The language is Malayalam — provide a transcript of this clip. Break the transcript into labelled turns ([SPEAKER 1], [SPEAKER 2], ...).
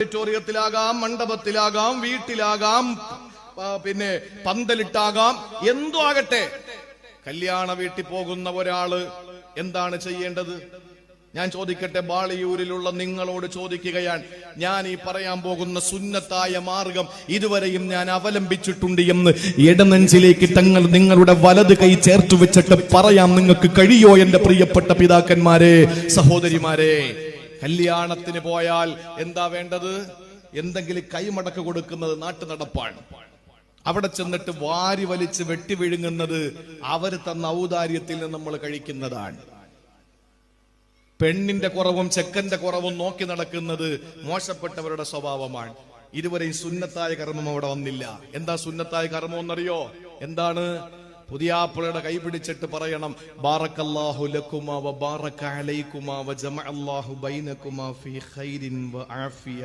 [SPEAKER 1] ഓഡിറ്റോറിയത്തിലാകാം, മണ്ഡപത്തിലാകാം, വീട്ടിലാകാം, പിന്നെ പന്തലിട്ടാകാം, എന്തോ ആകട്ടെ. കല്യാണ വീട്ടിൽ പോകുന്ന ഒരാള് എന്താണ് ചെയ്യേണ്ടത്? ഞാൻ ചോദിക്കട്ടെ, ബാളിയൂരിലുള്ള നിങ്ങളോട് ചോദിക്കുകയാണ്. ഞാൻ ഈ പറയാൻ പോകുന്ന സുന്നത്തായ മാർഗം ഇതുവരെയും ഞാൻ അവലംബിച്ചിട്ടുണ്ട് എന്ന് ഇടനെഞ്ചിലേക്ക് നിങ്ങളുടെ വലത് കൈ ചേർത്തു വെച്ചിട്ട് പറയാം നിങ്ങൾക്ക് കഴിയോ എന്റെ പ്രിയപ്പെട്ട പിതാക്കന്മാരെ, സഹോദരിമാരെ? കല്യാണത്തിന് പോയാൽ എന്താ വേണ്ടത്? എന്തെങ്കിലും കൈമടക്ക് കൊടുക്കുന്നത് നാട്ടു നടപ്പാണ്. അവിടെ ചെന്നിട്ട് വാരി വലിച്ച് വെട്ടി വിഴുങ്ങുന്നത് അവർ തന്ന ഔദാര്യത്തിൽ നിന്ന് നമ്മൾ കഴിക്കുന്നതാണ്. പെണ്ണിന്റെ കുറവും ചെക്കന്റെ കുറവും നോക്കി നടക്കുന്നത് മോശപ്പെട്ടവരുടെ സ്വഭാവമാണ്. ഇതുവരെയും സുന്നത്തായ കർമ്മം അവിടെ വന്നില്ല. എന്താ സുന്നത്തായ കർമ്മം എന്നറിയോ? എന്താണ്? പുതിയാപ്പിളയുടെ കൈ പിടിച്ചിട്ട് പറയണം, ബാറക്കല്ലാഹു ലക്കുമാ വ ബാറക അലൈക്കുമാ വ ജമഅല്ലാഹു ബൈനകുമാ ഫീ ഖൈരിൻ വ ആഫിയ.